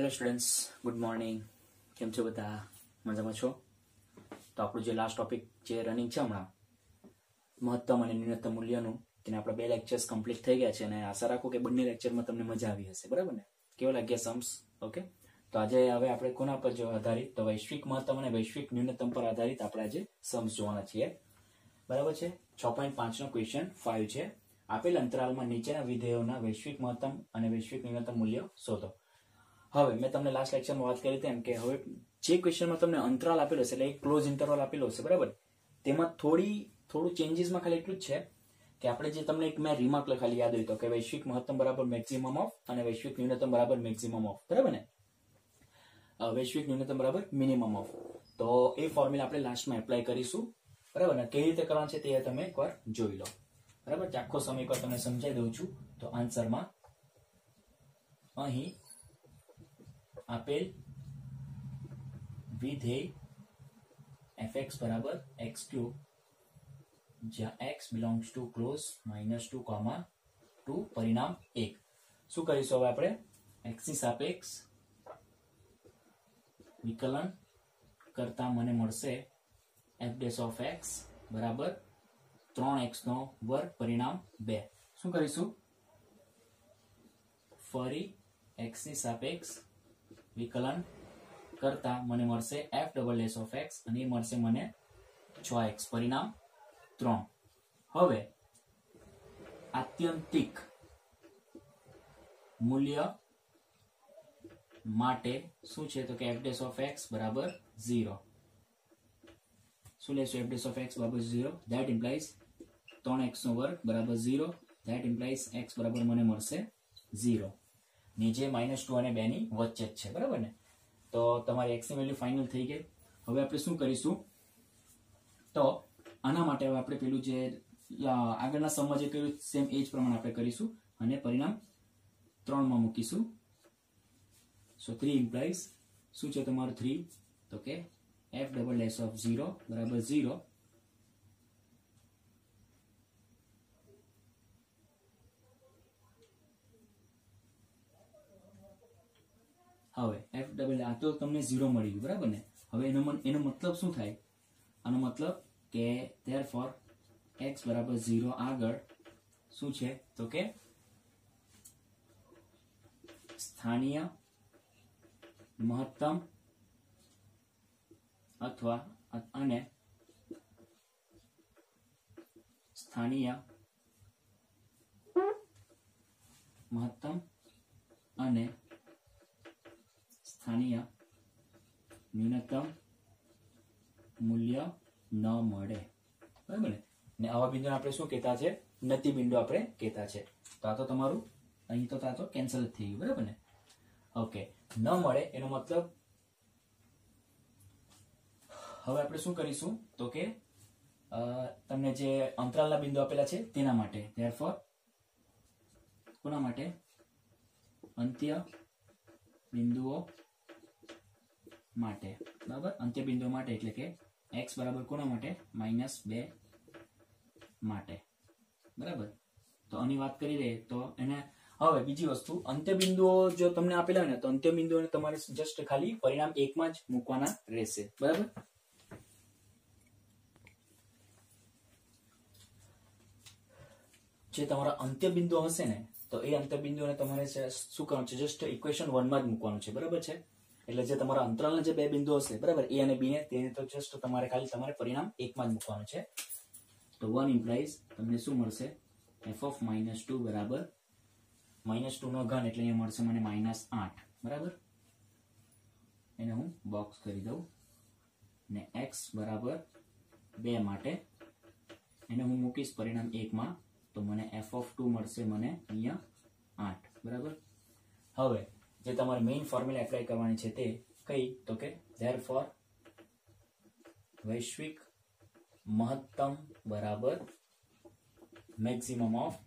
Hello students, good morning. કેમ છો બધા? મજામાં છો? તો આપણું જે લાસ્ટ ટોપિક જે રનિંગ છે હમણાં મહત્તમ અને ન્યૂનતમ મૂલ્યનું, તેને આપણા 2 લેક્ચર્સ કમ્પ્લીટ થઈ ગયા છે અને આશા રાખું કે બંને લેક્ચરમાં તમને મજા આવી હશે. બરાબર ને? કેવો લાગ્યા સમ્સ? ઓકે. તો આજે હવે આપણે કોના પર આધારિત, તો વૈશ્વિક મહત્તમ અને વૈશ્વિક ન્યૂનતમ પર આધારિત આપણે આજે સમ્સ જોવાના છીએ. બરાબર છે? 6.5 નો ક્વેશ્ચન 5 છે. આપેલ અંતરાલમાં નીચેના વિધેયોના વૈશ્વિક મહત્તમ અને વૈશ્વિક ન્યૂનતમ મૂલ્યો શોધો. હવે મેં તમને લાસ્ટ લેક્ચરમાં વાત કરી તેમ કે હવે જે ક્વેશ્ચનમાં તમને અંતરાલ આપેલો હશે, એટલે એક ક્લોઝ ઇન્ટરવલ આપેલો હશે, બરાબર, તેમાં થોડું ચેન્જીસમાં ખાલી એટલું જ છે કે આપણે જે તમને એક મેં રિમાર્ક ખાલી યાદ હોય તો કે વૈશ્વિક મહત્તમ બરાબર મેક્સિમમ ઓફ અને વૈશ્વિક ન્યૂનતમ બરાબર મેક્સિમમ ઓફ, બરાબર ને? વૈશ્વિક ન્યૂનતમ બરાબર મિનિમમ ઓફ. તો એ ફોર્મ્યુલા આપણે લાસ્ટમાં એપ્લાય કરીશું, બરાબર ને? કેવી રીતે કરવાનું છે તે તમે એકવાર જોઈ લો, બરાબર? આખો સમય એકવાર તમને સમજાવી દઉં છું. તો આન્સરમાં અહીં આપેલ વિધેય fx બરાબર x ક્યુબ જ્યાં x belongs to close -2, 2 પરિણામ 1. શું કરીશું હવે આપણે? x ની સાપેક્ષ વિકલન કરતા મને મળશે f' of x બરાબર 3x નો વર્ગ પરિણામ 2. શું કરીશું? ફરી x ની સાપેક્ષ વિકલન કરતા મને મળશે f' of x અને મળશે મને 6x પરિણામ 3. હવે આત્યંતિક મૂલ્ય માટે શું છે તો કે f' of x બરાબર 0. શું લેશું? f' of x બરાબર 0. that implies 3x નો વર્ગ બરાબર 0. that implies x બરાબર મને મળશે 0. ની જે -2 અને 2 ની વચ્ચે જ છે, બરાબર ને? તો તમારી x ની વેલ્યુ ફાઇનલ થઈ ગઈ. હવે આપણે શું કરીશું? તો આના માટે હવે આપણે પેલું જે આગળના સમમાં જે કર્યું સેમ એ જ પ્રમાણે આપણે કરીશું અને પરિણામ 3 માં મૂકીશું. સો 3 ઇમ્પ્લાઇઝ શું છે તમારું 3 તો કે f' of 0 બરાબર 0. હવે f આ તો તમને 0 મળી ગયું, બરાબર ને? હવે એનો મતલબ શું થાય? આનો મતલબ કે therefore x બરાબર 0 આગળ શું છે તો કે સ્થાનીય મહત્તમ અથવા અને સ્થાનીય મહત્તમ અને સ્થાનીય ન્યૂનતમ મૂલ્ય ન મળે, બરાબર ને? આવા બિંદુને આપણે શું કહેતા છે? નતિ બિંદુ આપણે કહેતા છે. તો આ તો તમારું અહીં તો કેન્સલ જ થઈ ગયું, બરાબર ને? ઓકે, ન મળે એનો મતલબ હવે આપણે શું કરીશું તો કે તમને જે અંતરાલના બિંદુ આપેલા છે તેના માટે, therefore કોના માટે? અંત્ય બિંદુઓ માટે, બરાબર? અંત્ય બિંદુઓ માટે એટલે કે x બરાબર કોના માટે? -2 માટે, બરાબર? તો આની વાત કરી રહી તો એને હવે બીજી વસ્તુ, અંત્ય બિંદુઓ જો તમને આપેલા હોય ને તો અંત્ય બિંદુઓને તમારે જસ્ટ ખાલી પરિણામ 1 માં જ મૂકવાના રહેશે, બરાબર? જે તમારા અંત્ય બિંદુ હશે ને તો એ અંત્ય બિંદુઓને તમારે શું કરવાનું છે? જસ્ટ ઇક્વેશન 1 માં જ મૂકવાનું છે, બરાબર છે? એટલે જે તમારા અંતરાલના જે 2 બિંદુ હશે, બરાબર, a અને b ને, તેને તો જસ્ટ તમારે પરિણામ 1 માં જ મૂકવાનું છે. તો 1 ઇમ્પ્લાઇઝ તમને શું મળશે? f of -2 બરાબર -2 નો ઘન એટલે અહીંયા મળશે મને -8, બરાબર? એને હું બોક્સ કરી દઉં ને x બરાબર 2 માટે એને હું મૂકીશ પરિણામ 1 માં તો મને f of 2 મળશે મને અહીંયા 8, બરાબર? હવે જે તમારે મેઇન ફોર્મ્યુલા એપ્લાય કરવાની છે તે કઈ તો કે therefore વૈશ્વિક મહત્તમ બરાબર મેક્સિમમ ઓફ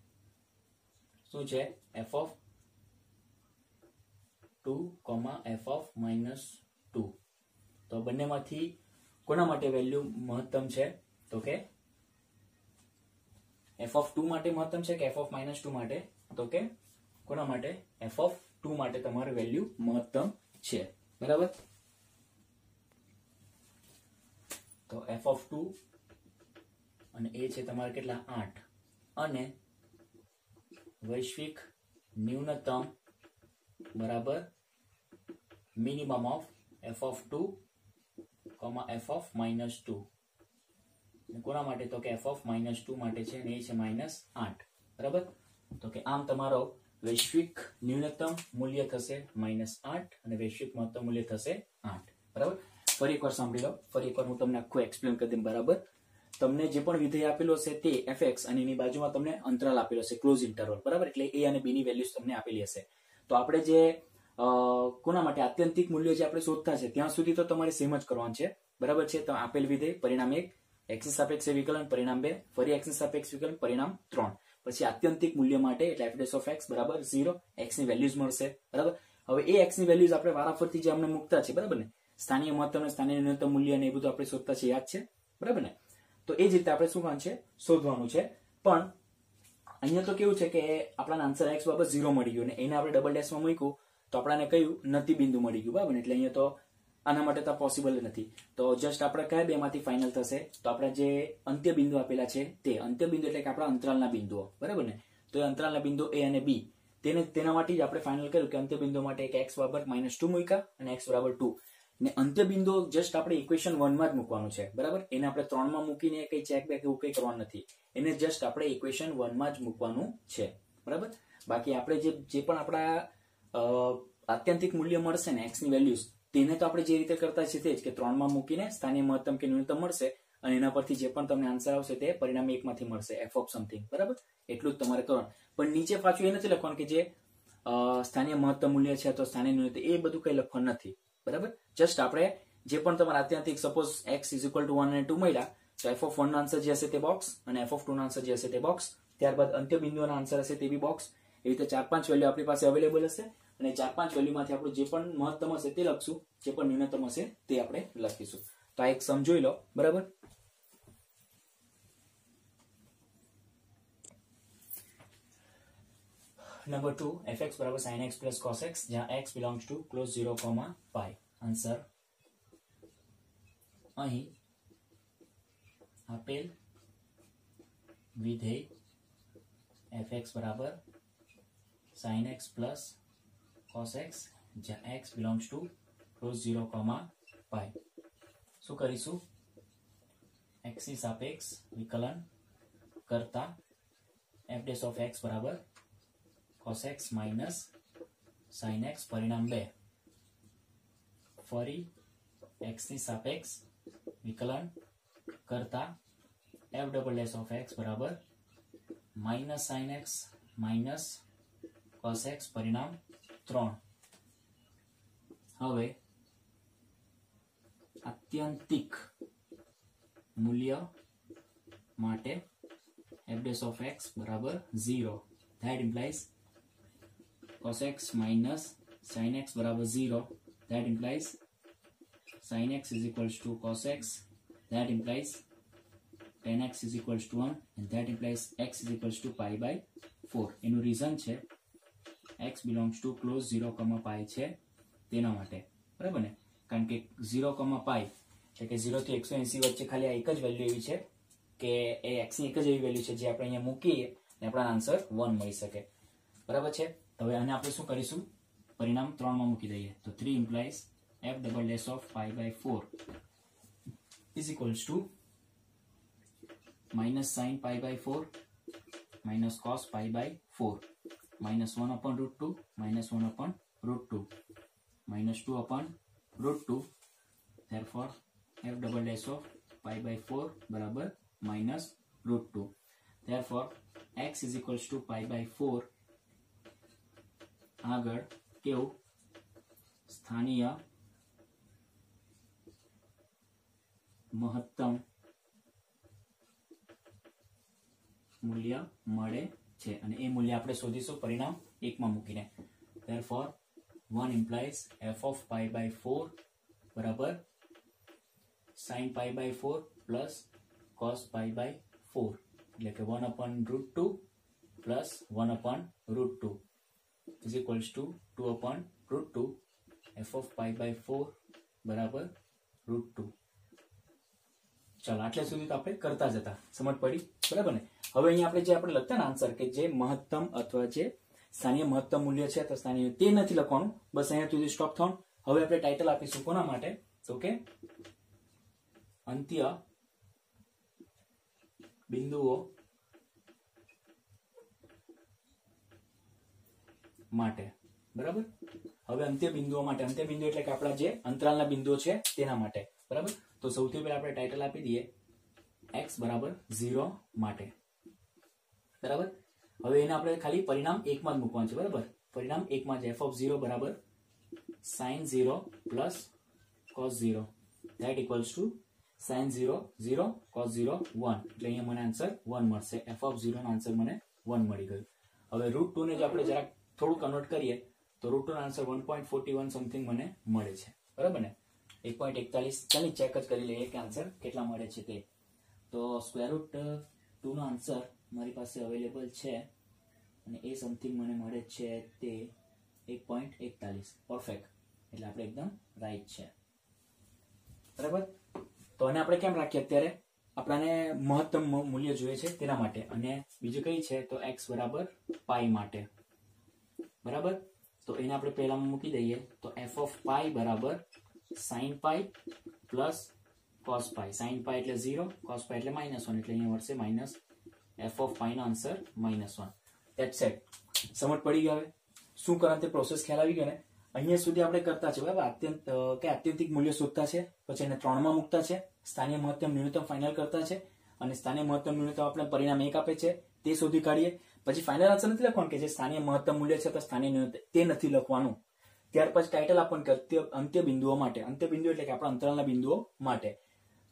શું છે? f of 2, f of -2. તો બંનેમાંથી કોના માટે વેલ્યુ મહત્તમ છે તો કે f of 2 માટે મહત્તમ છે કે f of -2 માટે? તો કે કોના માટે? f of 2 માટે તમારું વેલ્યુ મહત્તમ છે, બરાબર. તો f(2) અને એ છે તમારે કેટલા 8 અને વૈશ્વિક ન્યૂનતમ બરાબર મિનિમમ ઓફ f(2), f(-2). કોના માટે? તો કે f(-2) માટે છે અને એ છે -8, બરાબર. તો કે આમ તમારો વૈશ્વિક ન્યૂનતમ મૂલ્ય થશે -8 અને વૈશ્વિક મહત્તમ મૂલ્ય થશે 8, બરાબર. ફરી એકવાર સાંભળી લો, ફરી એકવાર હું તમને આખું એક્સપ્લેન કરી દઉં, બરાબર. તમને જે પણ વિધેય આપેલો હશે તે fx અને એની બાજુમાં તમને અંતરાલ આપેલો હશે, ક્લોઝ ઇન્ટરવલ, બરાબર. એટલે a અને b ની વેલ્યુઝ તમને આપેલી હશે. તો આપણે જે કોના માટે આત્યંતિક મૂલ્ય જે આપણે શોધતા છે ત્યાં સુધી તો તમારે સેમ જ કરવાનું છે, બરાબર છે. તો આપેલ વિધેય પરિણામ 1, x ની સાપેક્ષે વિકલન પરિણામ 2, ફરી x ની સાપેક્ષે વિકલન પરિણામ 3, પછી આત્યંતિક મૂલ્ય માટે એટલે f(x) બરાબર 0, x ની વેલ્યુઝ મળશે, બરાબર. હવે એ x ની વેલ્યુઝ આપણે વારાફરતી જે અમને મૂકતા છે, બરાબર ને, સ્થાનીય મહત્તમ અને સ્થાનીય ન્યૂનતમ મૂલ્ય ને એ બધું આપણે શોધતા છે, યાદ છે, બરાબર ને. તો એ જ રીતે આપણે શું કરવાનું છે? શોધવાનું છે. પણ અહીંયા તો કેવું છે કે આપણા આન્સર x બરાબર 0 મળી ગયું ને એને આપણે ડબલ ડેશમાં મૂક્યું તો આપણને કયું નથી બિંદુ મળી ગયું, બરાબર ને. એટલે અહીંયા તો આના માટે તો પોસિબલ નથી. તો જસ્ટ આપણે કયા બે માંથી ફાઇનલ થશે? તો આપણે જે અંત્ય બિંદુ આપેલા છે તે અંત્ય બિંદુ એટલે કે આપણા અંતરાલના બિંદુઓ, બરાબર ને. તો એ અંતરાલના બિંદુ a અને b તેના માટે જ આપણે ફાઇનલ કર્યું કે અંત્ય બિંદુ માટે એક x બરાબર -2 મૂક્યા અને x બરાબર 2 ને અંત્ય બિંદુ જસ્ટ આપણે ઇક્વેશન 1 માં જ મૂકવાનું છે, બરાબર. એને આપણે 3 માં મૂકીને કઈ ચેક બેક એવું કઈ કરવાનું નથી. એને જસ્ટ આપણે ઇક્વેશન 1 માં જ મૂકવાનું છે, બરાબર. બાકી આપણે જે પણ આપણા આત્યંતિક મૂલ્ય મળશે ને x ની વેલ્યુઝ તેને તો આપણે જે રીતે કરતા છીએ તે જ કે 3 માં મૂકીને સ્થાનીય મહત્તમ કે ન્યૂનતમ મળશે અને એના પરથી જે પણ તમને આન્સર આવશે તે પરિણામ 1 માંથી મળશે, f of something, બરાબર. એટલું જ તમારે કરવાનું. પણ નીચે પાછું એ નથી લખવાનું કે જે સ્થાનીય મહત્તમ મૂલ્ય છે અથવા સ્થાનીય ન્યૂનતમ, એ બધું કઈ લખવાનું નથી, બરાબર. જસ્ટ આપણે જે પણ તમારા આત્યંતિક સપોઝ x = 1 અને 2 મળ્યા તો f(1) નો આન્સર જે હશે તે બોક્સ અને f(2) નો આન્સર જે હશે તે બોક્સ, ત્યારબાદ અંત્ય બિંદુઓના આન્સર હશે તે બી બોક્સ. એવી રીતે 4-5 વેલ્યુ આપણી પાસે અવેલેબલ હશે અને 4-5 વેલ્યુમાંથી આપણું જે પણ મહત્તમ હશે તે લખશું, જે પણ ન્યૂનતમ હશે તે આપણે લખીશું. તો આ એક સમજી લો, બરાબર. નંબર 2, fx બરાબર sin x plus cos x, જ્યાં x belongs to close 0, π. Answer અહીં આપેલ વિધેય fx બરાબર sin x plus cos x, જ્યાં x belongs to close 0, π. શું કરીશું? x ની સાપેક્ષ વિકલન કરતા f' of x બરાબર cos x minus sin x પરિણામ 2, ફરી x ની સાપેક્ષ વિકલન કરતા f' of x બરાબર minus sin x minus cos x પરિણામ 3. હવે આત્યંતિક મૂલ્ય માટે f' of x બરાબર 0, that implies cos x minus sin x બરાબર 0, that implies sin x is equals to cos x, that implies tan x is equals to 1 and that implies x is equals to π/4. એનું reason છે x belongs to close 0, π છે તેના માટે, બરાબર ને. કારણ કે 0, π એટલે કે 0 થી 180 વચ્ચે ખાલી આ એક જ વેલ્યુ એવી છે કે એ x ની એક જ એવી વેલ્યુ છે જે આપણે અહીંયા મૂકીએ અને આપણને આન્સર 1 મળી શકે, બરાબર છે. હવે આને આપણે શું કરીશું? પરિણામ 3 માં મૂકી દઈએ તો 3 implies f' of π/4 is equals to minus sin π/4 minus cos π/4 minus 1/√2 minus 1/√2 minus 2/√2. therefore f' of π/4 બરાબર minus √2. therefore x is equals to π/4. આગળ કેવું? સ્થાનીય મહત્તમ મૂલ્ય મળે છે અને એ મૂલ્ય આપણે શોધીશું પરિણામ 1 માં મૂકીને. therefore 1 implies f of π/4 બરાબર sin π/4 plus cos π/4 એટલે કે 1/√2 plus 1/√2 is equals to 2/√2 f of pi by 4 બરાબર √2. ચાલો આટલે સુધી તો આપણે કરતા જતા, સમજ પડી, બરાબર ને. હવે અહીંયા આપણે જે આપણે લખતા ને આન્સર કે જે મહત્તમ અથવા જે સ્થાનીય મહત્તમ મૂલ્ય છે અથવા સ્થાનીય તે નથી લખવાનું, બસ અહીંયા સુધી સ્ટોપ થવાનું. હવે આપણે ટાઇટલ આપીશું કોના માટે, તો કે અંત્ય બિંદુઓ માટે, બરાબર. હવે અંત્ય બિંદુઓ માટે, અંત્ય બિંદુ એટલે કે આપણા જે અંતરાલના બિંદુઓ છે તેના માટે, બરાબર. તો સૌથી પહેલા આપણે ટાઇટલ આપી દઈએ x બરાબર 0 માટે, બરાબર. હવે એને આપણે ખાલી પરિણામ 1 માં જ મૂકવાનું છે, બરાબર. પરિણામ 1 માં જ f of 0 બરાબર sin 0 plus cos 0 that equals to sin 0 0 cos 0 1. એટલે અહીંયા મને આન્સર 1 મળશે. f of 0 નો આન્સર મને 1 મળી ગયો. હવે √2 ને જો આપણે જરાક થોડું કન્વર્ટ કરીએ તો √2 નો આન્સર 1.41 સમથિંગ મને મળે છે, બરાબર ને. 1.41. ચાલી ચેક જ કરી લઈએ કે આન્સર કેટલા મળે છે તે. તો √2 નો આન્સર મારી પાસે અવેલેબલ છે અને એ સમથિંગ મને મળે છે તે 1.41. પરફેક્ટ. એટલે આપણે એકદમ રાઈટ છે, બરાબર. તો આને આપણે કેમ રાખીએ, અત્યારે આપણને મહત્તમ મૂલ્ય જોઈએ છે તેના માટે, અને બીજું કઈ છે તો x બરાબર પાઈ માટે, બરાબર. તો એને આપણે પહેલામાં મૂકી દઈએ તો f of પાઈ બરાબર sin પાઈ પ્લસ cos પાઈ. sin પાઈ એટલે 0, cos પાઈ એટલે -1, એટલે અહીંયા મળશે માઇનસ f of પાઈ નો આન્સર -1. That's it. સમજ પડી ગઈ. હવે શું કરવાનું તે પ્રોસેસ ખ્યાલ આવી ગયો ને. અહીંયા સુધી આપણે કરતા છે, બરાબર. આત્યંતિક મૂલ્ય શોધતા છે, પછી એને 3 માં મૂકતા છે, સ્થાનીય મહત્તમ ન્યૂનતમ ફાઇનલ કરતા છે, અને સ્થાનીય મહત્તમ ન્યૂનતમ આપણે પરિણામ 1 આપે છે તે શોધી કાઢીએ. પછી ફાઇનલ આન્સર નથી લખવાનું કે જે સ્થાનીય મહત્તમ મૂલ્ય છે તો સ્થાનીય ન્યૂનતમ તે નથી લખવાનું. ત્યાર પછી ટાઇટલ આપવાનું કે અંત્ય બિંદુઓ માટે. અંત્ય બિંદુ એટલે કે આપણા અંતરાલના બિંદુઓ માટે.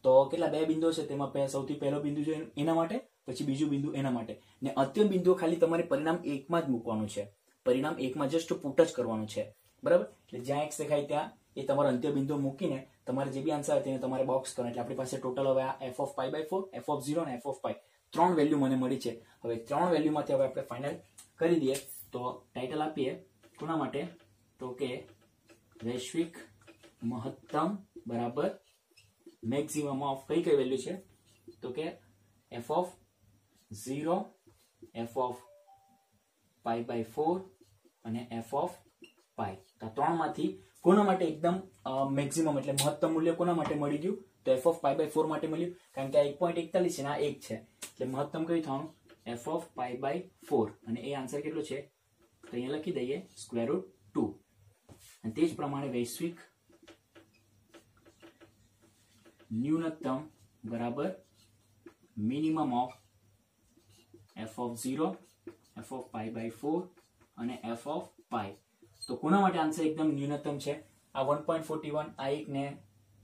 તો કેટલા 2 બિંદુઓ છે, તેમાં સૌથી પહેલો બિંદુ છે એના માટે, પછી બીજું બિંદુ એના માટે, ને અંત્ય બિંદુ ખાલી તમારે પરિણામ 1 માં જ મૂકવાનું છે. પરિણામ 1 માં જસ્ટ પુટ જ કરવાનું છે, બરાબર. એટલે જ્યાં x દેખાય ત્યાં એ તમારા અંત્ય બિંદુ મૂકીને તમારે જે બી આન્સર આવે તેને તમારે બોક્સ કરવાનું. એટલે આપણી પાસે ટોટલ હવે આ f of pi by 4, f of 0 અને f of પાઈ 3 વેલ્યુ મને મળી છે. હવે 3 વેલ્યુમાંથી હવે આપણે ફાઇનલ કરી દઈએ. તો ટાઇટલ આપીએ કોના માટે, તો કે વૈશ્વિક મહત્તમ બરાબર મેક્સિમમ ઓફ કઈ વેલ્યુ છે, તો કે f of 0, f of pi by 4 અને f of પાઈ. તો 3 માંથી કોના માટે એકદમ મેક્સિમમ એટલે મહત્તમ મૂલ્ય કોના માટે મળી ગયું, તો f of પાઈ બાય 4 માટે મળ્યું, કારણ કે આ 1.41 છે ને આ 1 છે, એટલે મહત્તમ કયું થવાનું f of પાઈ બાય 4. અને એ આન્સર કેટલો છે તો અહીંયા લખી દઈએ √2. અને તે જ પ્રમાણે વૈશ્વિક ન્યૂનતમ બરાબર minimum of f of 0, f of pi by 4 અને f of પાઈ. તો કોના માટે આન્સર એકદમ ન્યૂનતમ છે, આ 1.41. આ એક ને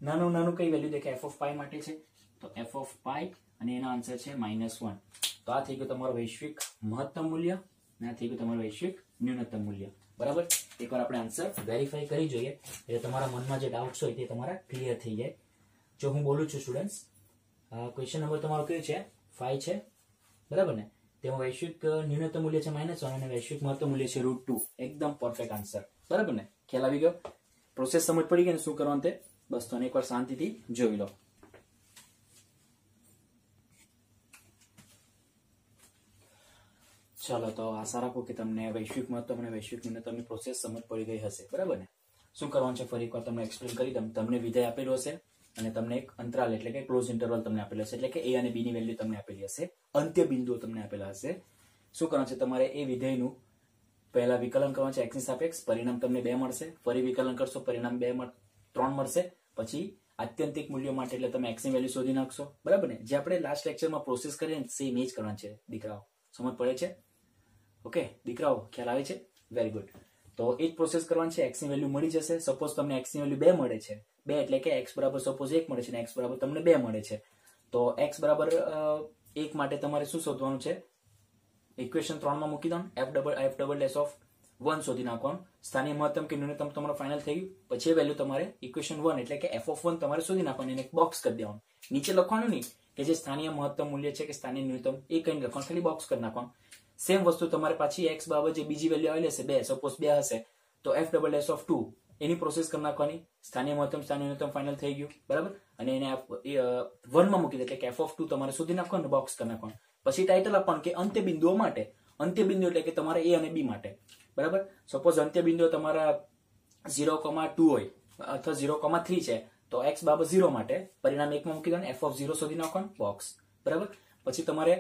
નાનું કઈ વેલ્યુ દેખાય f of પાઈ માટે છે, તો f of પાઈ, અને એનો આન્સર છે -1. તો આ થઈ ગયું તમારું વૈશ્વિક મહત્તમ મૂલ્ય, અને આ થઈ ગયું તમારું વૈશ્વિક ન્યૂનતમ મૂલ્ય, બરાબર. એકવાર આપણે આન્સર વેરીફાઈ કરી જોઈએ એટલે તમારા મનમાં જે ડાઉટ્સ હોય તે તમારા ક્લિયર થઈ જાય. જો હું બોલું છું સ્ટુડન્ટ્સ, ક્વેશ્ચન નંબર તમારો કયો છે 5 છે, બરાબર ને. તેમાં વૈશ્વિક ન્યૂનતમ મૂલ્ય છે -1 અને વૈશ્વિક મહત્તમ મૂલ્ય છે √2. એકદમ પરફેક્ટ આન્સર, બરાબર ને. ખ્યાલ આવી ગયો, પ્રોસેસ સમજ પડી ગઈ ને શું કરવાનું તે. બસ તો એકવાર શાંતિથી જોઈ લો. ચાલો, તો આશા રાખો કે તમને વૈશ્વિક મહત્તમ અને વૈશ્વિક ન્યૂનતમની પ્રોસેસ સમજ પડી ગઈ હશે, બરાબર ને. શું કરવાનું છે ફરી એકવાર તમને એક્સપ્લેન કરી દઉં. તમને વિધેય આપેલું હશે અને તમને એક અંતરાલ એટલે કે ક્લોઝ ઇન્ટરવલ તમને આપેલું હશે, એટલે કે a અને b ની વેલ્યુ તમને આપેલી હશે, અંત્ય બિંદુઓ તમને આપેલા હશે. શું કરવાનું છે તમારે એ વિધેયનું પહેલા વિકલન કરવાનું છે x ની સાપેક્ષ, પરિણામ તમને 2 મળશે. ફરી વિકલન કરશો પરિણામ 3 મળશે. પછી આત્યંતિક મૂલ્યો માટે એટલે તમે x ની વેલ્યુ શોધી નાખશો, બરાબર ને. જે આપણે લાસ્ટ લેક્ચરમાં પ્રોસેસ કરી ને સેમ એ જ કરવાનું છે દીકરાઓ. સમજ પડે છે? ઓકે દીકરાઓ, ખ્યાલ આવે છે? Very good. તો એ જ પ્રોસેસ કરવાની છે. x ની વેલ્યુ મળી જશે. સપોઝ તમને x ની વેલ્યુ 2 મળે છે, 2 એટલે કે x બરાબર સપોઝ 1 મળે છે અને x બરાબર તમને 2 મળે છે. તો x બરાબર 1 માટે તમારે શું શોધવાનું છે, ઇક્વેશન 3 માં મૂકી દો, f ડબલ ડેશ ઓફ 1 શોધી નાખવાનું. સ્થાનીય મહત્તમ કે ન્યૂનતમ તમારો ફાઇનલ થઈ ગયું. પછી એ વેલ્યુ તમારે ઇક્વેશન 1 એટલે કે f of 1 તમારે શોધી નાખવાનું, એને એક બોક્સ કરી દેવાનું. નીચે લખવાનું નહીં કે જે સ્થાનીય મહત્તમ મૂલ્ય છે કે સ્થાનીય ન્યૂનતમ એ કઈ લખવાનું, ખાલી બોક્સ કરી નાખવાનું. સેમ વસ્તુ તમારે પાછી x બાબત જે બીજી વેલ્યુ આવેલી હશે 2, સપોઝ 2 હશે તો f double dash of 2 any process કરી નાખવાની. સ્થાનિય મહત્તમ સ્થાનિય ન્યૂનતમ ફાઇનલ થઈ ગયું, બરાબર. અને એને 1 માં મૂકી દે એટલે કે f(2) તમારે શોધી નાખવાનું, બોક્સ કરી નાખવાનું. પછી ટાઇટલ આપવાનું કે અંત્ય બિંદુઓ માટે. અંત્ય બિંદુ એટલે કે તમારે a અને b માટે, બરાબર. સપોઝ અંત્ય બિંદુઓ તમારા 0,2 હોય અથવા 0,3 છે તો x બરાબર 0 માટે પરિણામ 1 માં મૂકી દેવાનું, f(0) શોધી નાખવાનું, બોક્સ, બરાબર. પછી તમારે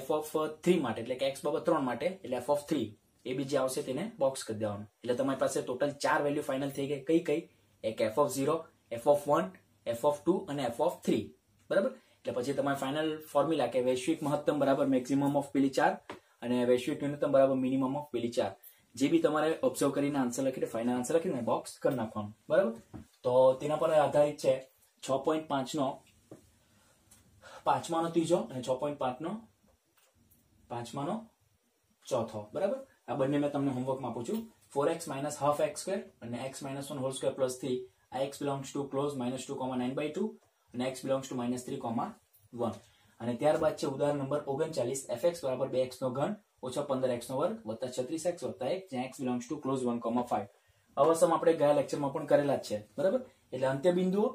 f(3) માટે એટલે કે x બરાબર 3 માટે એટલે f(3) એ બી જે આવશે તેને બોક્સ કરી દેવાનું. એટલે તમારી પાસે ટોટલ 4 વેલ્યુ ફાઇનલ થઈ ગઈ. કઈ કઈ? એક f(0), f(1), f(2) અને f(3), બરાબર. એટલે પછી તમારે ફાઇનલ ફોર્મ્યુલા કે વૈશ્વિક મહત્તમ બરાબર મેક્સિમમ ઓફ પેલી 4 અને વૈશ્વિક ન્યૂનતમ બરાબર મિનિમમ ઓફ પેલી 4. જે બી તમારે ઓબ્ઝર્વ કરીને આન્સર લખીને ફાઇનલ આન્સર લખીને બોક્સ કરી નાખવાનું, બરાબર. તો તેના પર આધારિત છે 6.5 નો 5માનો ત્રીજો અને 6.5 નો 5માનો ચોથો, બરાબર. આ બંને મેં તમને હોમવર્કમાં આપું છું. 4x minus half x² અને x minus 1 whole square plus 3 આ x belongs to close -2,9/2 અને x belongs to -3,1. અને ત્યારબાદ છે ઉદાહરણ નંબર 39 fx બરાબર 2x નો ઘન ઓછા 15x નો વર્ગ વત્તા 36x વત્તા 1 જ્યાં x belongs to close 1,5. આવા સમ આપણે ગયા લેક્ચરમાં પણ કરેલા જ છે, બરાબર. એટલે અંત્ય બિંદુઓ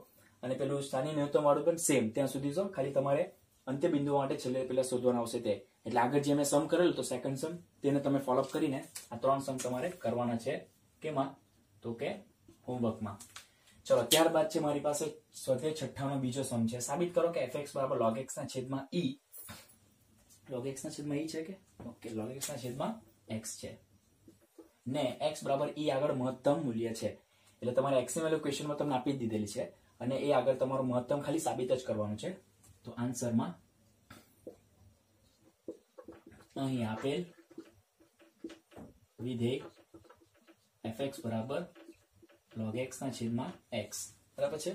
અને પેલું સ્થાનિય ન્યૂનતમ વાળું પણ સેમ ત્યાં સુધી તો ખાલી તમારે અંત્ય બિંદુઓ માટે છેલ્લે પેલા શોધવાનું આવશે તે. એટલે આગળ જે મેં સમ કરેલું તો સેકન્ડ સમ તેને તમે ફોલોઅપ કરીને આ 3 સમ તમારે કરવાના છે. કેમાં? તો કે હોમવર્કમાં. ચલો ત્યારબાદ છે મારી પાસે સ્વાધ્યાય 6 નો બીજો સમ છે. સાબિત કરો કે fx બરાબર log x ના છેદમાં e. log x ના છેદમાં e છે કે ઓકે log x ના છેદમાં x છે ને x બરાબર e આગળ મહત્તમ મૂલ્ય છે. એટલે તમારે x ની વેલ્યુ ક્વેશ્ચનમાં તમને આપી જ દીધેલી છે અને એ આગળ તમારું મહત્તમ ખાલી સાબિત જ કરવાનું છે. તો આન્સરમાં અહીં આપેલ વિધેય fx બરાબર log x ના છેદમાં x, બરાબર છે.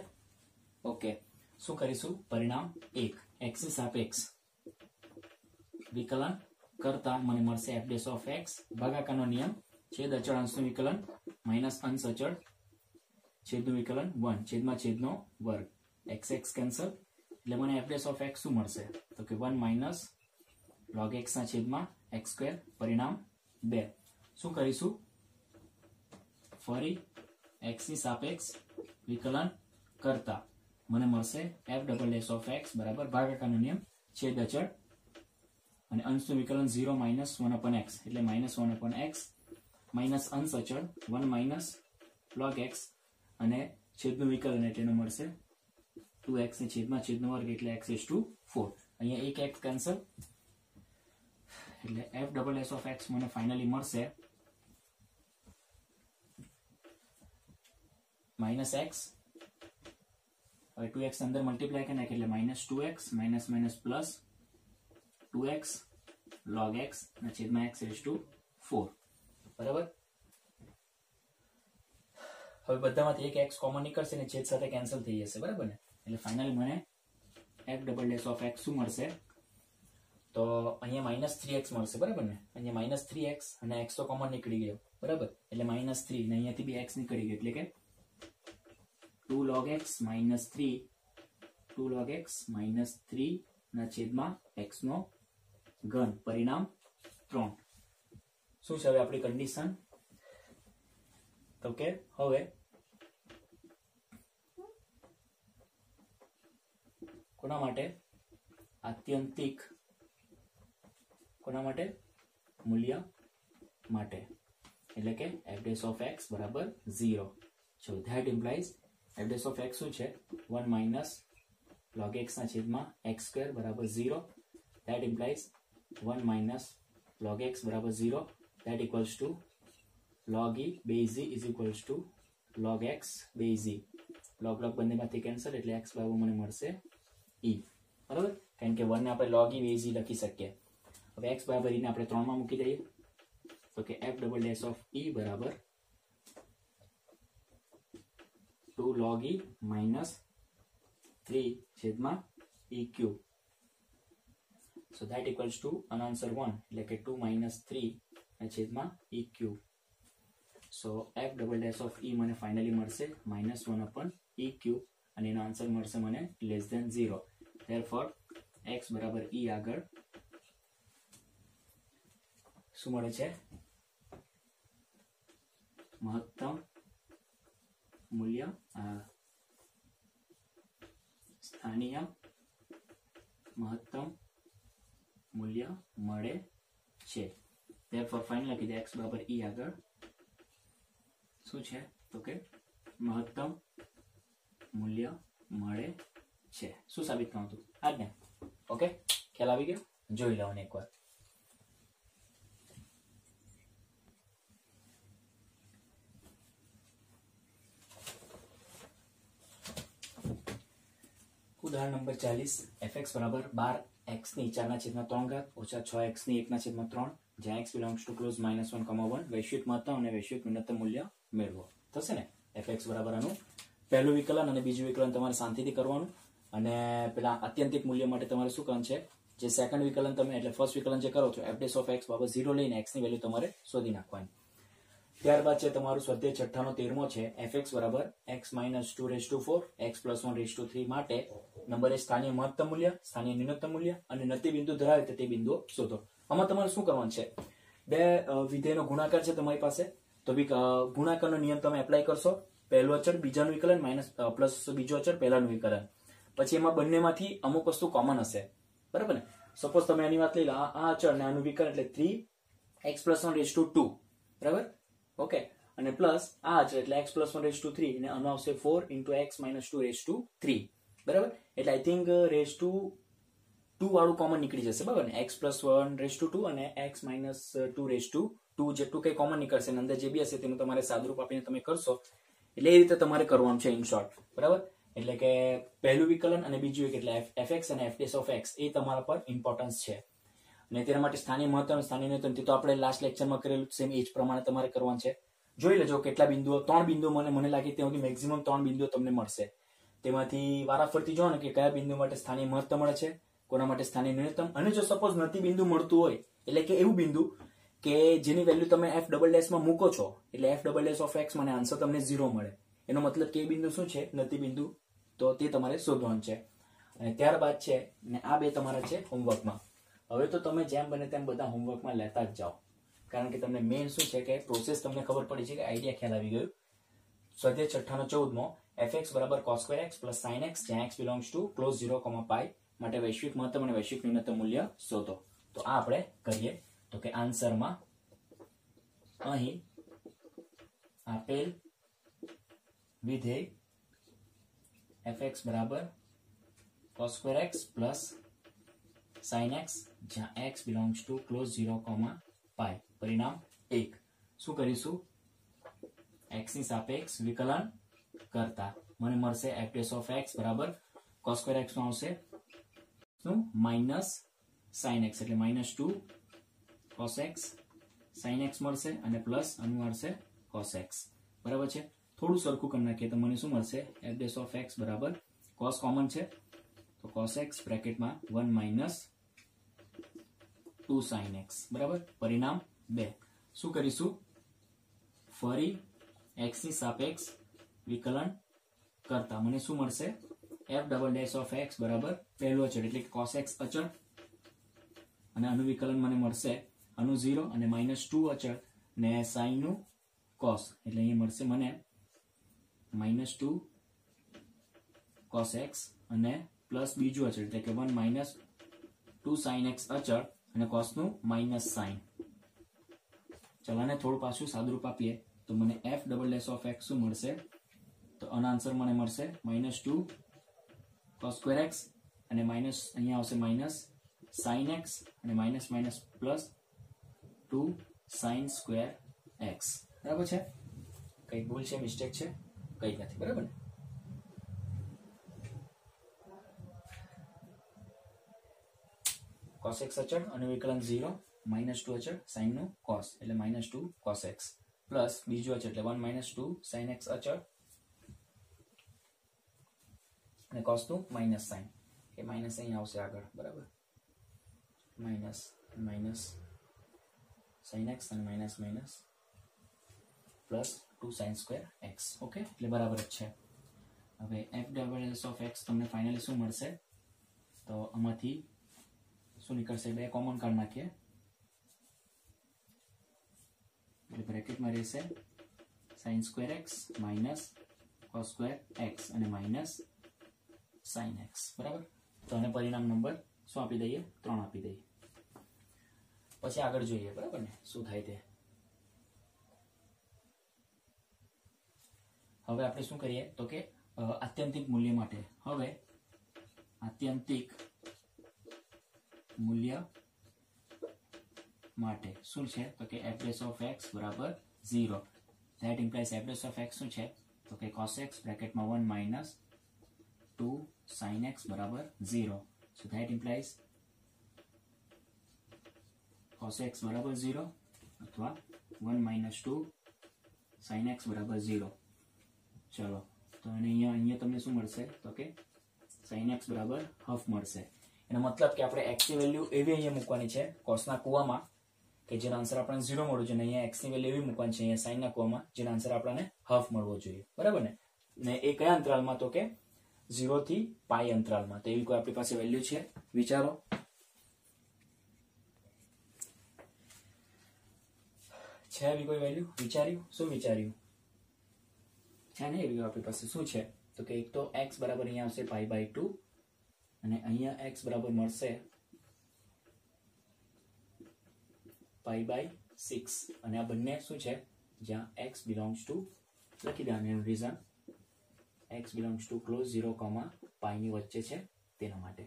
ઓકે, શું કરીશું? પરિણામ 1 x ની સાપેક્ષ વિકલન કરતા મને મળશે f' of x ભાગાકારનો નિયમ છેદ અચળ અંશનું વિકલન માઇનસ અંશ અચળ છેદનું વિકલન 1 છેદમાં છેદનો વર્ગ x કેન્સલ. એટલે મને f' of x શું મળશે? તો કે 1 માઇનસ log x ના છેદમાં x². પરિણામ 2. શું કરીશું? ફરી x ની સાપેક્ષ વિકલન કરતા મને મળશે f' of x બરાબર ભાગાકારનો નિયમ છેદ અચળ અને અંશનું વિકલન 0 માઇનસ 1/x એટલે -1/x માઇનસ અંશ અચળ 1 માઇનસ log x અને છેદનું વિકલન એટલે મળશે 2x ની છેદમાં છેદનો વર્ગ એટલે x⁴. અહીંયા એક x કેન્સલ એટલે f' of x મને ફાઇનલી મળશે -x. હવે 2x અંદર મલ્ટીપ્લાય કરી નાખે એટલે -2x minus minus plus 2x log x ના છેદમાં x⁴, બરાબર. હવે બધામાંથી એક x કોમન નીકળશે ને છેદ સાથે કેન્સલ થઈ જશે, બરાબર ને. એટલે ફાઇનલી મને f' of x શું મળશે? તો અહીંયા -3x મળશે, બરાબર ને. અહીંયા -3x અને x તો કોમન નીકળી ગયો, બરાબર. એટલે -3 ને અહીંયાથી બી x નીકળી ગયો એટલે કે 2 log x minus 3 ના છેદમાં x નો ઘન. પરિણામ 3. શું છે હવે આપણી કન્ડિશન? તો કે હવે કોના માટે? આત્યંતિક કોના માટે? મૂલ્ય માટે. એટલે કે f' of x બરાબર 0. So that implies f' of x શું છે? 1 minus log x ના છેદમાં x² બરાબર 0. That implies 1 minus log x બરાબર 0. That equals to log e base e is equals to log x base e. log બંનેમાંથી cancel એટલે x બરાબર મને મળશે e, બરાબર. કારણ કે 1 ને આપણે log e base e લખી શકીએ. હવે x બરાબર e ને આપણે 3 માં મૂકી દઈએ તો કે f' of e બરાબર 2 log e minus 3 છેદમાં e cube. So that equals to unanswer 1 એટલે કે 2 minus 3 છેદમાં e cube. So f' of e મને ફાઇનલી મળશે -1/e cube અને એનો આન્સર મળશે મને <0. Therefore x બરાબર e આગળ શું મળે છે? મહત્તમ મૂલ્ય સ્થાનીય મહત્તમ મૂલ્ય મળે છે। therefore ફાઇનલ લખી દે x બરાબર e આગળ શું છે તો કે મહત્તમ મૂલ્ય મળે છે। શું સાબિત કરવાનું હતું આજ ને? ઓકે, ખ્યાલ આવી ગયો? જોઈ લો ને એકવાર। ઉદાહરણ નંબર 40 fx બરાબર 12x ની 4/3 ઓછા 6x ની 1/3 જ્યાં x belongs to ક્લોઝ -1, 1 વૈશ્વિક મહત્તમ અને વૈશ્વિક ન્યૂનતમ મૂલ્ય મેળવો। થશે ને? fx બરાબર આનું પહેલું વિકલન અને બીજું વિકલન તમારે શાંતિથી કરવાનું અને પેલા આત્યંતિક મૂલ્ય માટે તમારે શું કરવાનું છે? જે સેકન્ડ વિકલન તમે એટલે ફર્સ્ટ વિકલન જે કરો છો f' ઓફ x બરાબર 0 લઈને x ની વેલ્યુ તમારે શોધી નાખવાની। ત્યારબાદ છે તમારું સ્વાધ્યાય છઠ્ઠાનો 13મો છે fx બરાબર x - 2/4 x + 1/3 માટે નંબર એ સ્થાનીય મહત્તમ મૂલ્ય, સ્થાનીય ન્યૂનતમ મૂલ્ય અને નતિ બિંદુ ધરાવે તે બિંદુઓ શોધો। આમાં તમારે શું કરવાનું છે? બે વિધેયનો ગુણાકાર છે તમારી પાસે, તો ગુણાકારનો નિયમ તમે એપ્લાય કરશો। પહેલું અચળ બીજાનું વિકલન પ્લસ બીજું અચળ પહેલાનું વિકલન, પછી એમાં બંનેમાંથી અમુક વસ્તુ કોમન હશે, બરાબર ને? સપોઝ તમે એની વાત લઈ લો, આ અચળ ને આનું વિકલન એટલે 3x + 1/2, બરાબર? ઓકે, અને પ્લસ આ અચળ એટલે x + 1/3 અને આનો આવશે 4 × x - 2/3, બરાબર? એટલે આઈ થિંક (2) વાળું કોમન નીકળી જશે, બરાબર ને? x + 1/2 અને x - 2/2 જેટલું કઈ કોમન નીકળશે, અંદર જે બી હશે તેનું તમારે સાદુરૂપ આપીને તમે કરશો, એટલે એ રીતે તમારે કરવાનું છે ઇન શોર્ટ, બરાબર? એટલે કે પહેલું વિકલન અને બીજું એક એટલે fx અને f' ઓફ x એ તમારા પર ઇમ્પોર્ટન્સ છે અને તેના માટે સ્થાનીય મહત્તમ અને સ્થાનીય ન્યૂનતમ તો આપણે લાસ્ટ લેક્ચરમાં કરેલું સેમ એ જ પ્રમાણે તમારે કરવાનું છે। જોઈ લેજો કેટલા બિંદુઓ, 3 બિંદુઓ મને લાગે ત્યાં સુધી મેક્સિમમ 3 બિંદુઓ તમને મળશે। તેમાંથી વારાફરતી જો ને કે કયા બિંદુ માટે સ્થાનીય મહત્તમ મળે છે, કોના માટે સ્થાનીય ન્યૂનતમ, અને જો સપોઝ નથી બિંદુ મળતું હોય એટલે કે એવું બિંદુ કે જેની વેલ્યુ તમે f' માં મૂકો છો એટલે f' ઓફ x મને આન્સર તમને 0 મળે, એનો મતલબ કે બિંદુ શું છે? નથી બિંદુ, તો તે તમારે શોધવાનું છે। અને ત્યારબાદ છે ને આ બે તમારા છે હોમવર્કમાં। હવે તો તમે જેમ બને તેમ બધા હોમવર્કમાં લેતા જ જાઓ, કારણ કે તમને મેઇન શું છે કે પ્રોસેસ તમને ખબર પડી છે કે આઈડિયા ખ્યાલ આવી ગયું। સ્વાધ્યાય છઠ્ઠાનો 14મો fx બરાબર cos2x + sin x જ્યાં x belongs to ક્લોઝ 0, π માટે વૈશ્વિક મહત્તમ અને વૈશ્વિક ન્યૂનતમ મૂલ્ય શોધો। તો આ આપણે કરીએ તો કે આન્સરમાં અહીં આપેલ વિધેય fx બરાબર cos2x + sin x જ્યાં x belongs to ક્લોઝ 0, π પરિણામ 1 શું કરીશું? x ની સાપેક્ષ વિકલન કરતા મને મળશે f' ઓફ x બરાબર cos2x નું આવશે શું? માઇનસ sin x એટલે -2 cos x sin x મળશે અને પ્લસ આનું મળશે cos x, બરાબર છે? થોડું સરખું કરી નાખીએ તો મને શું મળશે? f' ઓફ x બરાબર cos કોમન છે તો cos x બ્રેકેટમાં 1 - 2 sin x, બરાબર? પરિણામ 2 શું કરીશું? ફરી x ની સાપેક્ષ વિકલન કરતા મને શું મળશે? f' ઓફ x બરાબર પહેલું અચળ એટલે કે cos x અચળ અને આનું વિકલન મને મળશે આનું 0 અને -2 અચળ ને sin નું cos એટલે અહીંયા મળશે મને -2 cos x અને પ્લસ બીજું અચળ એટલે કે 1 - 2 sin x અચળ અને cos નું માઇનસ sin। ચલાને થોડું પાછું સાદુરૂપ આપીએ તો મને f' ઓફ x શું મળશે? તો આનો આન્સર મને મળશે -2 cos2x અને માઇનસ અહીંયા આવશે માઇનસ sin x અને માઇનસ પ્લસ 2 sin²x, બરાબર છે? કઈ ભૂલ છે, મિસ્ટેક છે? કઈ નથી, બરાબર ને? cos x અચળ અને વિકલન 0, -2 અચળ sin નું cos એટલે -2 cos x પ્લસ બીજું અચળ એટલે 1 - 2 sin x અચળ અને cos નું માઇનસ sin કે માઇનસ અહીં આવશે આગળ, બરાબર? માઇનસ sin x અને માઇનસ પ્લસ 2 sin²x, ઓકે? એટલે બરાબર જ છે। હવે f' ઓફ x તમને ફાઇનલી શું મળશે? તો આમાંથી શું નીકળશે? બે કોમન કાઢી નાખીએ એટલે બ્રેકેટમાં રહેશે sin² x - cos square x અને માઇનસ sin x બરાબર. તો આને પરિણામ નંબર શું આપી દઈએ? 3 આપી દઈએ. પછી આગળ જોઈએ બરાબર ને શું થાય તે. હવે આપણે શું કરીએ તો કે આત્યંતિક મૂલ્ય માટે હવે આત્યંતિક મૂલ્ય માટે શું છે તો કે f dash of x બરાબર 0. that implies f dash of x શું છે તો કે cos x બ્રેકેટમાં 1 minus 2 sin x બરાબર 0. so that implies cos x બરાબર 0 અથવા 1 minus 2 sin x બરાબર 0. ચલો તો અહીંયા તમને શું મળશે તો કે sin x બરાબર હાફ મળશે. એનો મતલબ કે આપણે x ની વેલ્યુ એવી અહીંયા મૂકવાની છે cosના કુવામાં કે જેનો આન્સર આપણને 0 મળવો જોઈએ, અને અહીંયા x ની વેલ્યુ એવી મૂકવાની છે અહીંયા sin ના કુવામાં જેનો આન્સર આપણને હાફ મળવો જોઈએ બરાબર ને એ કયા અંતરાલમાં તો કે 0 થી π અંતરાલમાં. તો એવી કોઈ આપણી પાસે વેલ્યુ છે? વિચારો. છે એવી કોઈ વેલ્યુ? વિચાર્યું? શું વિચાર્યું? છે ને એવી આપણી પાસે શું છે તો કે એક તો x બરાબર અહીંયા આવશે π/2 અને અહીંયા x બરાબર મળશે π/6 અને આ બંને શું છે જ્યાં x belongs to લખી દેવાનું એનું reason x belongs to close 0, π ની વચ્ચે છે તેના માટે.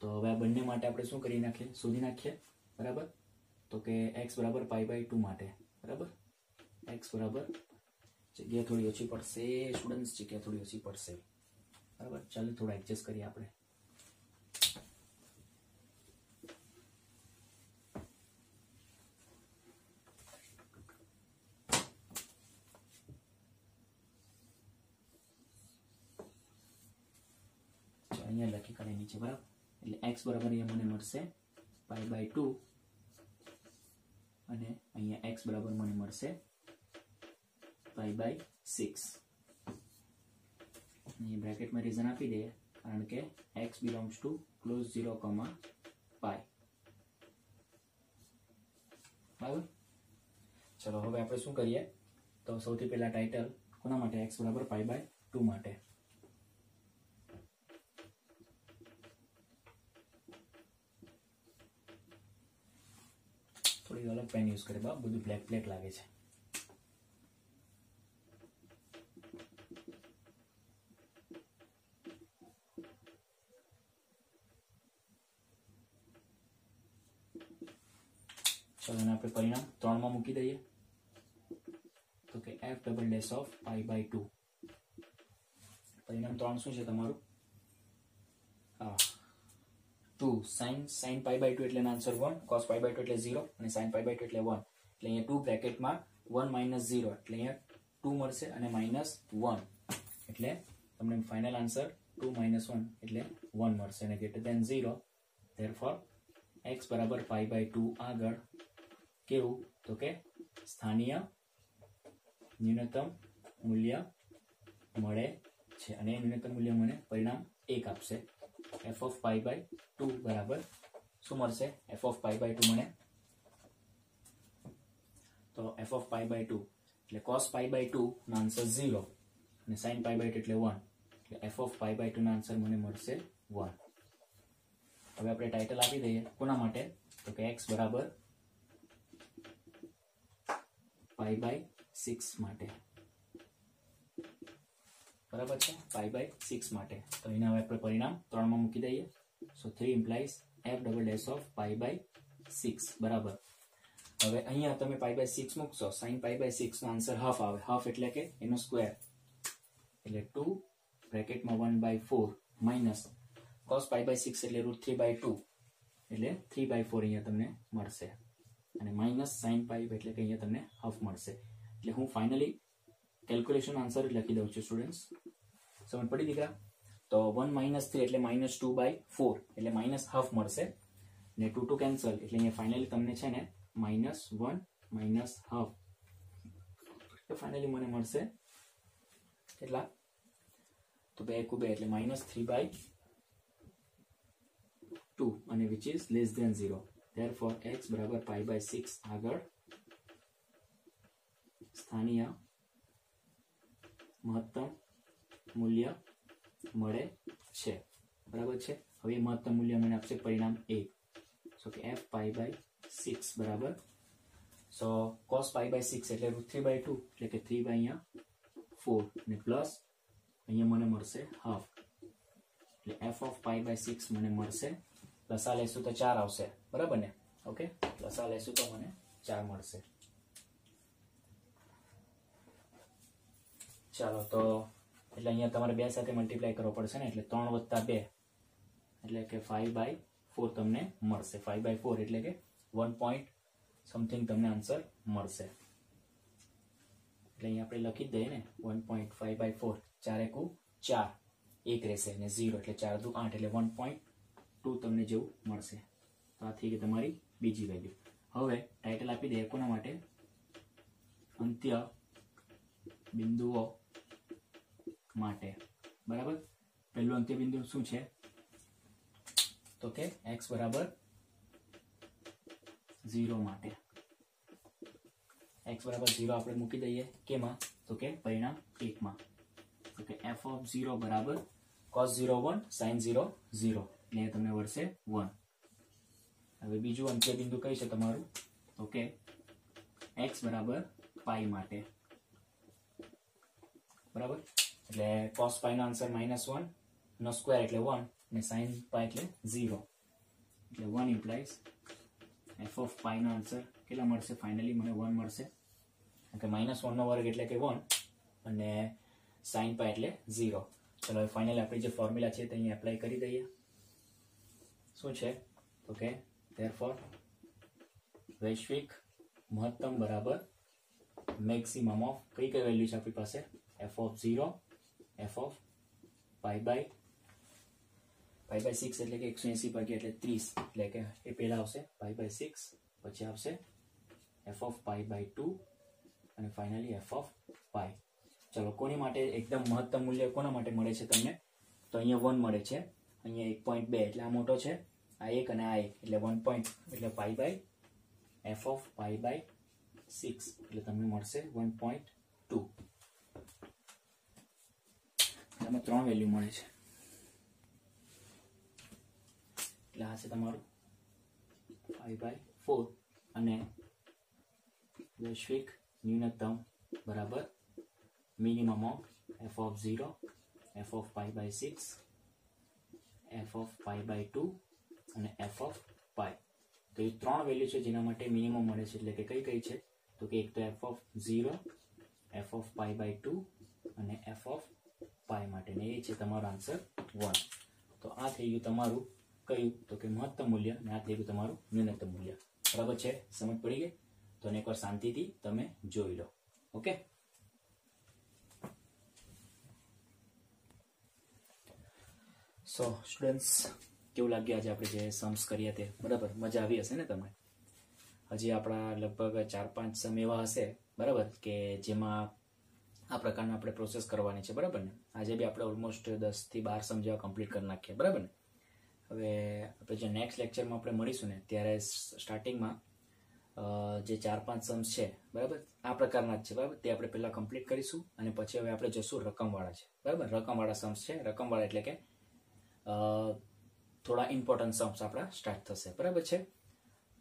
તો હવે આ બંને માટે આપણે શું કરી નાખીએ? શોધી નાખીએ બરાબર. તો કે x બરાબર π/2 માટે બરાબર x બરાબર જગ્યા થોડી ઓછી પડશે સ્ટુડન્ટ્સ, જગ્યા થોડી ઓછી પડશે બરાબર. ચાલો થોડા એડજસ્ટ કરીએ આપણે. અહીંયા લખી કાઢી નીચે બરાબર. એટલે x બરાબર અહીંયા મને મળશે π/2 અને અહીંયા x બરાબર મને મળશે π/6. અહીં બ્રેકેટમાં રીઝન આપી દઈએ કારણ કે x belongs to ક્લોઝ 0, π બરાબર. ચલો હવે આપણે શું કરીએ તો સૌથી પહેલા ટાઇટલ કોના માટે? x બરાબર π/2 માટે. થોડી અલગ પેન યુઝ કરે બાપ, બધું બ્લેક બ્લેક લાગે છે. ચલો એને આપણે પરિણામ 3 માં મૂકી દઈએ તો કે f ડબલ ડેશ ઓફ π/2. પરિણામ 3 શું છે તમારું? 2 sin π/2 એટલે આન્સર 1, cos π/2 એટલે 0 અને sin π/2 એટલે 1. એટલે અહીંયા 2 બ્રેકેટમાં 1 minus 0 એટલે અહીંયા 2 મળશે અને -1 એટલે તમને ફાઇનલ આન્સર 2 minus 1 એટલે 1 મળશે અને ગ્રેટર ધેન 0. ધેરફોર x બરાબર π/2 આગળ કેવું તો કે સ્થાનીય ન્યૂનતમ મૂલ્ય મળે છે અને એ ન્યૂનતમ મૂલ્ય મને પરિણામ 1 આપશે. f of π/2 બરાબર શું મળશે? f of π/2 મને તો f of π/2 એટલે cos π/2 નો આન્સર 0 અને sin π/2 એટલે 1 એટલે f of π/2 નો આન્સર મને મળશે 1. હવે આપણે ટાઇટલ આપી દઈએ કોના માટે તો કે x બરાબર π/6 માટે બરાબર છે, π/6 માટે. તો એના હવે આપણે પરિણામ 3 માં મૂકી દઈએ. So 3 implies f double dash of π/6 બરાબર. હવે અહીંયા તમે π/6 મૂકશો, sin π/6 નો આન્સર હાફ આવે. હાફ એટલે કે એનો સ્ક્વેર એટલે 2 બ્રેકેટમાં 1/4 માઇનસ cos π/6 એટલે √3/2 એટલે 3/4 અહીંયા તમને મળશે અને માઇનસ sin π એટલે કે અહીંયા તમને હાફ મળશે. એટલે હું ફાઇનલી કેલ્ક્યુલેશન આન્સર લખી દઉં છું સ્ટુડન્ટ્સ. સમજ પડી દીકરા? તો 1 - 3 એટલે -2/4 એટલે માઇનસ હાફ મળશે ને 2 2 કેન્સલ એટલે અહીંયા ફાઇનલી તમને છે ને -1 - હાફ તો ફાઇનલી મને મળશે કેટલા તો 2 × 2 એટલે -3/2 અને which is less than 0. therefore x બરાબર π/6 આગળ સ્થાનીય મહત્તમ મૂલ્ય મળે છે, બરાબર છે। હવે મહત્તમ મૂલ્ય મને આપશે પરિણામ 1, સો કે f પાઈ બાય 6 બરાબર, સો cos પાઈ બાય 6 એટલે √3/2 એટલે કે 3/4 અને પ્લસ અહીંયા મને મળશે હાફ એટલે f ઓફ પાઈ બાય 6 મને મળશે, પ્લસ આ લેશું તો 4 આવશે, બરાબર ને। ઓકે, પ્લસ આ લેશું તો મને 4 મળશે। ચાલો તો એટલે અહીંયા તમારે 2 સાથે મલ્ટીપ્લાય કરવો પડશે ને, એટલે 3 + 2 એટલે કે 5/4 તમને મળશે। 5/4 એટલે કે 1 પોઈન્ટ સમથિંગ તમને આન્સર મળશે, એટલે અહીંયા આપણે લખી જ દઈએ ને 1.5/4, 4 એકુ 4, 1 રહેશે અને 0 એટલે 4 દુ 8 એટલે 1.2 તમને જેવું મળશે। તો આ થઈ ગઈ તમારી બીજી વેલ્યુ। હવે ટાઇટલ આપી દઈએ કોના માટે, અંત્ય બિંદુઓ માટે, બરાબર। પહેલું અંત્ય બિંદુ શું છે તો કે x બરાબર 0 માટે, x બરાબર 0 આપણે મૂકી દઈએ કેમાં તો કે પરિણામ 1 માં, તો કે f ઓફ 0 બરાબર cos 0 1 sin 0 0 એટલે તમને મળશે 1। હવે બીજું અંત્ય બિંદુ કઈ છે તમારું તો કે x બરાબર પાઈ માટે, બરાબર, એટલે cos પાઈ નો આન્સર -1 નો સ્ક્વેર એટલે 1 અને sin પાઈ એટલે 0 એટલે 1 ઇમ્પ્લાઇઝ f ઓફ પાઈ નો આન્સર કેટલા મળશે, ફાઇનલી મને 1 મળશે, કે -1 નો વર્ગ એટલે કે 1 અને sin પાઈ એટલે 0। ચલો હવે ફાઇનલી આપણી જે ફોર્મ્યુલા છે તે અહીં એપ્લાય કરી દઈએ। શું છે તો કે ધેરફોર વૈશ્વિક મહત્તમ બરાબર મેક્સિમમ ઓફ કઈ વેલ્યુ છે આપણી પાસે, f of 0, f of pi by 6 એટલે કે 180 ભાગ્યા એટલે 30 એટલે કે એ પહેલા આવશે પાઈ બાય 6, પછી આવશે f ઓફ પાઈ બાય 2 અને ફાઇનલી f ઓફ પાઈ। ચલો કોની માટે એકદમ મહત્તમ મૂલ્ય કોના માટે મળે છે તમને તો અહીંયા 1 મળે છે, અહીંયા 1.2 એટલે આ મોટો છે, આ 1 અને આ 1 એટલે 1 એટલે pi by f of pi by 6 એટલે તમને મળશે 1.2। આમાં 3 વેલ્યુ મળે છે, એટલે આ છે તમારું 5/4 અને વૈશ્વિક ન્યૂનતમ બરાબર minimum of f of 0, f of pi by 6, f of pi by 2 અને f ઓફ પાઈ। તો એ 3 વેલ્યુ છે જેના માટે મિનિમમ મળે છે, એટલે કે કઈ કઈ છે તો કે એક તો f of 0, f of pi by 2 અને f ઓફ પાઈ માટે, ને એ છે તમારો આન્સર 1। તો આ થઈ ગયું તમારું કયું તો કે મહત્તમ મૂલ્ય અને આ થઈ ગયું તમારું ન્યૂનતમ મૂલ્ય, બરાબર છે, સમજ પડી ગઈ? તો એકવાર શાંતિથી તમે જોઈ લો। ઓકે, સો સ્ટુડન્ટ્સ કેવું લાગ્યું આજે આપણે જે સમ્સ કર્યા તે, બરાબર, મજા આવી હશે ને તમને? હજી આપણા લગભગ 4-5 સમ એવા હશે, બરાબર, કે જેમાં આ પ્રકારના આપણે પ્રોસેસ કરવાની છે, બરાબર ને? આજે બી આપણે ઓલમોસ્ટ 10 થી 12 સમ જેવા કમ્પ્લીટ કરી નાખીએ, બરાબર ને? હવે આપણે જે નેક્સ્ટ લેક્ચરમાં આપણે મળીશું ને ત્યારે સ્ટાર્ટિંગમાં જે 4-5 સમ્સ છે, બરાબર, આ પ્રકારના જ છે, બરાબર, તે આપણે પહેલા કમ્પ્લીટ કરીશું અને પછી હવે આપણે જશું રકમવાળા છે, બરાબર, રકમવાળા સમ્સ છે, રકમવાળા એટલે કે થોડા ઇમ્પોર્ટન્ટ સમ્સ આપણા સ્ટાર્ટ થશે, બરાબર છે?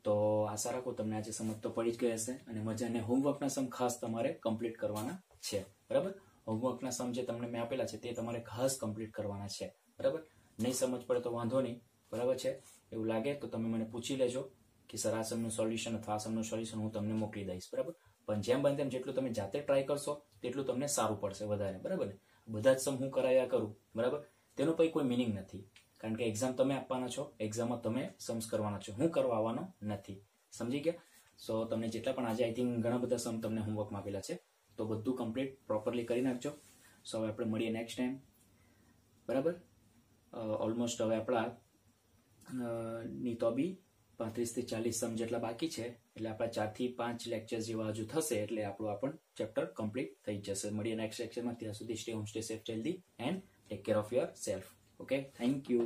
તો આશા રાખું તમને આજે સમજ તો પડી જ ગઈ હશે અને મજાને હોમવર્કના સમ ખાસ તમારે કમ્પ્લીટ કરવાના છે, બરાબર? હોમવર્કના સમ જે તમને મેં આપેલા છે તે તમારે ખાસ કમ્પ્લીટ કરવાના છે, બરાબર? નહીં સમજ પડે તો વાંધો નહીં, બરાબર છે? એવું લાગે તો તમે મને પૂછી લેજો કે સર આ સમનું સોલ્યુશન અથવા આ સમનું સોલ્યુશન હું તમને મોકલી દઈશ, બરાબર? પણ જેમ બને તેમ જેટલું તમે જાતે ટ્રાય કરશો તેટલું તમને સારું પડશે વધારે, બરાબર ને? બધા જ સમ હું કરાયા કરું, બરાબર, તેનો પછી કોઈ મિનિંગ નથી, કારણ કે એક્ઝામ તમે આપવાના છો, એક્ઝામમાં તમે સમ્સ કરવાના છો, હું કરવા આવવાનો નથી, સમજી ગયા? સો તમને જેટલા પણ આજે આઈ થિંક ઘણા બધા સમ તમને હોમવર્કમાં આપેલા છે તો બધું કમ્પ્લીટ પ્રોપરલી કરી નાખજો। સો હવે આપણે મળીએ નેક્સ્ટ ટાઈમ, બરાબર? ઓલમોસ્ટ હવે આપણા ની તો બી 35 થી 40 સમ જેટલા બાકી છે, એટલે આપણા 4 થી 5 લેક્ચર્સ જેવા હજુ થશે એટલે આપણું ચેપ્ટર કમ્પ્લીટ થઈ જશે। મળીએ નેક્સ્ટ લેક્ચરમાં, ત્યાં સુધી stay home, stay safe, healthy and take care of your self. Okay, thank you.